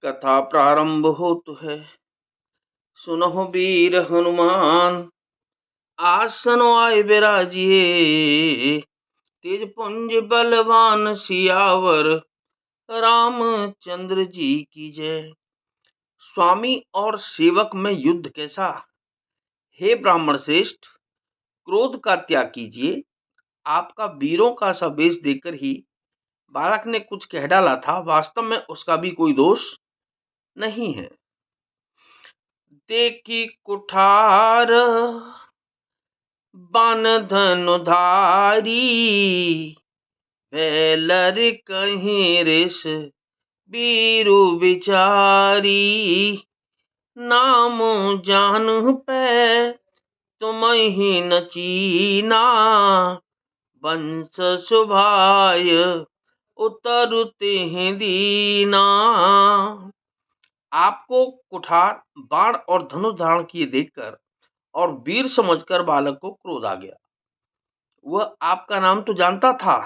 कथा प्रारंभ होत है। सुनहु वीर हनुमान, आसन आए बिराजिए। तेज पुंज बलवान सियावर, रामचंद्र जी की जय। स्वामी और सेवक में युद्ध कैसा। हे ब्राह्मण श्रेष्ठ, क्रोध का त्याग कीजिए। आपका वीरों का सा वेश देकर ही बालक ने कुछ कह डाला था, वास्तव में उसका भी कोई दोष नहीं है। देखी कुठार बान धनुधारी, वेलर कहीं ऋष बीरु विचारी। नाम जानू पे तुम ही न चीना, वंश सुभाय उतरते हैं दीना। आपको कुठार बाण और धनुष धारण किए देखकर और वीर समझकर बालक को क्रोध आ गया। वह आपका नाम तो जानता था,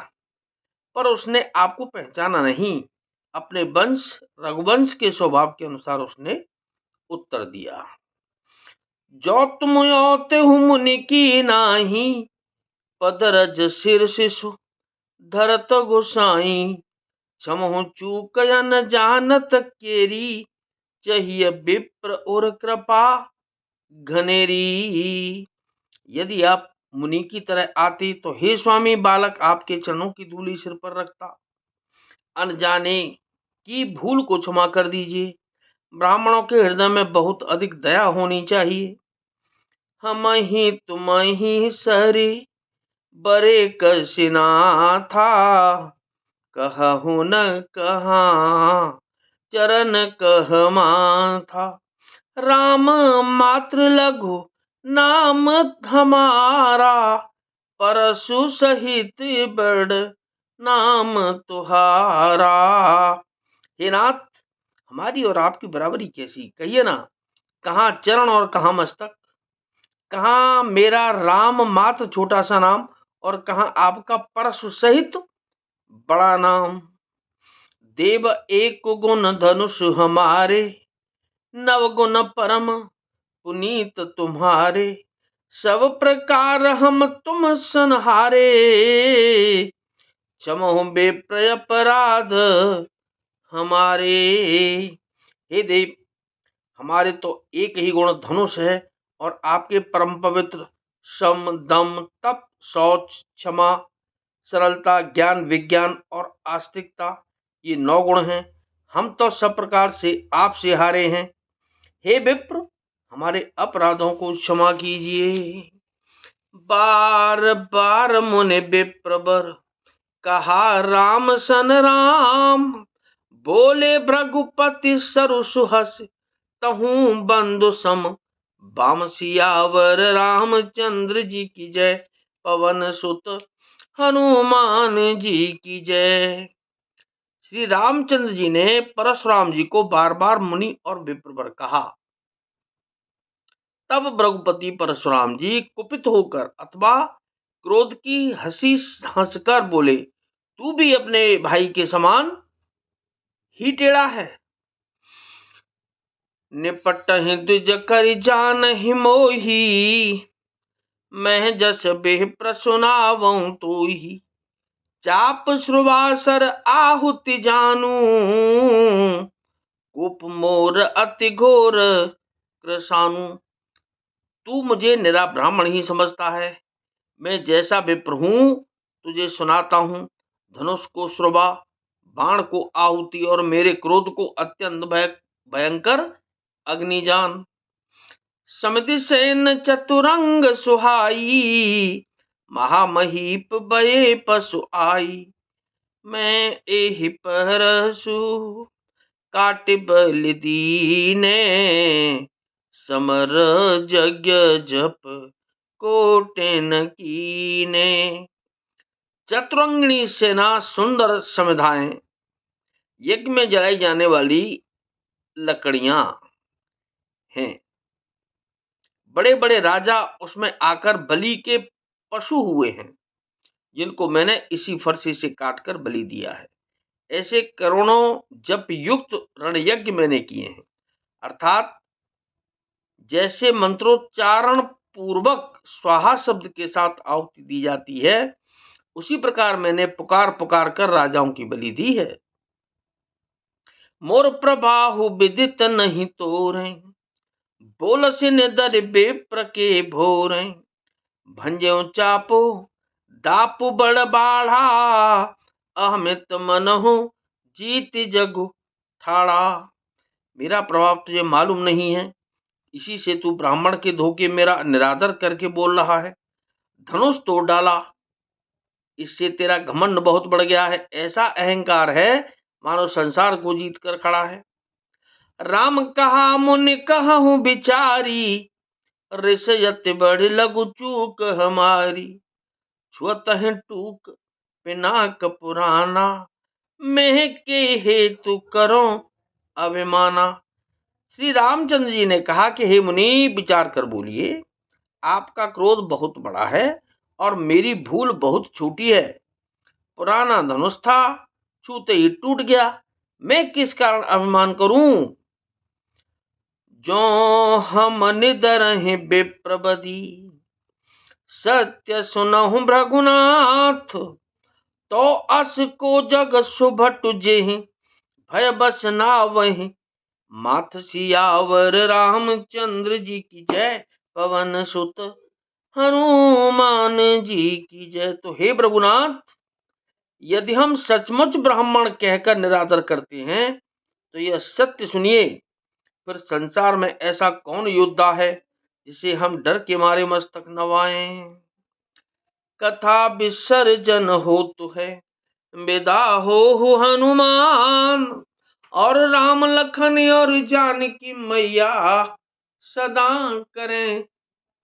पर उसने आपको पहचाना नहीं। अपने वंश रघुवंश के स्वभाव के अनुसार उसने उत्तर दिया। जो तुम योते हूँ मुनि की नाही, पदरज सिर शिशु धरत गोसाई। क्षमहु चूक न जानत केरी, चाहिए विप्र और कृपा घनेरी। यदि आप मुनि की तरह आते तो हे स्वामी, बालक आपके चरणों की धूलि सिर पर रखता। अनजाने की भूल को क्षमा कर दीजिए। ब्राह्मणों के हृदय में बहुत अधिक दया होनी चाहिए। हम ही तुम ही सरी बरे कसिना था, कहु न कहा चरण कह था। राम मात्र लघु नाम हमारा, परशु सहित बड़ नाम तुहारा। हे नाथ, हमारी और आपकी बराबरी कैसी, कहिए ना। कहाँ चरण और कहाँ मस्तक, कहाँ मेरा राम मात्र छोटा सा नाम और कहाँ आपका परशु सहित बड़ा नाम। देव एक गुण धनुष हमारे, नव गुण परम पुनीत तुम्हारे। सब प्रकार हम तुम संहारे, क्षमो बेप्रय अपराध हमारे। हे देव, हमारे तो एक ही गुण धनुष है और आपके परम पवित्र सम दम तप शौच क्षमा सरलता ज्ञान विज्ञान और आस्तिकता, ये 9 गुण हैं। हम तो सब प्रकार से आपसे हारे हैं। हे विप्र, हमारे अपराधों को क्षमा कीजिए। बार बार मुनि विप्रवर, कहा राम सन राम। बोले भृगुपति सरु सुहस, तहूँ बंधु सम। बाम सियावर रामचंद्र जी की जय। पवन सुत हनुमान जी की जय। श्री रामचंद्र जी ने परशुराम जी को बार बार मुनि और विप्रवर कहा। तब भृगुपति परशुराम जी कुपित होकर अथवा क्रोध की हंसी हंसकर बोले, तू भी अपने भाई के समान ही टेढ़ा है। निपटहि द्विज कर जानहि मोहि, मैं जस बेह प्रसुनावऊं तोहि। चाप श्रुवासर आहुति जानू, कुप मोर अति घोर कृसानु। तू मुझे निरा ब्राह्मण ही समझता है। मैं जैसा विप्र हूं तुझे सुनाता हूं। धनुष को श्रुवा, बाण को आहुति और मेरे क्रोध को अत्यंत भयंकर अग्निजान। समिति सेन चतुरंग सुहाई, महामहीप बये पशु आई। मैं एहि परशु काट बलि दीने, समर यज्ञ जप कोटेन कीने। चतुरंगिणी सेना सुंदर समिधाएं, यज्ञ में जलाई जाने वाली लकड़ियां हैं। बड़े बड़े राजा उसमें आकर बलि के पशु हुए हैं, जिनको मैंने इसी फरसे से काटकर बलि दिया है। ऐसे करोड़ों जप युक्त रणयज्ञ मैंने किए हैं। अर्थात जैसे मंत्रोच्चारण पूर्वक स्वाहा शब्द के साथ आहुति दी जाती है, उसी प्रकार मैंने पुकार पुकार कर राजाओं की बलि दी है। मोर प्रभाहु विदित नहीं तोरैं, बोलसिन दर बेप्र के भोरैं, भंज्यों चापो दापु बड़ बाढ़ा, अहमित मनहु जीत जगु ठाड़ा। मेरा प्रभाव तुझे मालूम नहीं है, इसी से तू ब्राह्मण के धोखे मेरा निरादर करके बोल रहा है। धनुष तोड़ डाला, इससे तेरा घमंड बहुत बढ़ गया है। ऐसा अहंकार है मानो संसार को जीत कर खड़ा है। राम कहा मुनि कहूं बिचारी, ऋषयत बढ़ लघु चूक हमारी, छुअत है टूक पिनाक पुराना, मैं के हेतु करो अभिमाना। श्री रामचंद्र जी ने कहा कि हे मुनि, विचार कर बोलिए, आपका क्रोध बहुत बड़ा है और मेरी भूल बहुत छोटी है। पुराना धनुष था, छूते ही टूट गया, मैं किस कारण अभिमान करूं। जो हम निदरहि विप्रबदी, सत्य सुनहु भृगुनाथ, तो अस को जग सुभट जेहि, भय बस नावहि, माथ सियावर रामचंद्र जी की जय, पवन सुत हनुमान जी की जय। तो हे भृगुनाथ, यदि हम सचमुच ब्राह्मण कहकर निरादर करते हैं तो यह सत्य सुनिए, फिर संसार में ऐसा कौन योद्धा है जिसे हम डर के मारे मस्तक नवाएं। कथा विसर्जन हो तो है, विदा हो हनुमान, और राम लखन और जानकी मैया, सदा करें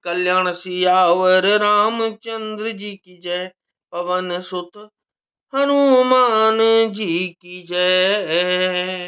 कल्याण। सियावर रामचंद्र जी की जय, पवन सुत हनुमान जी की जय।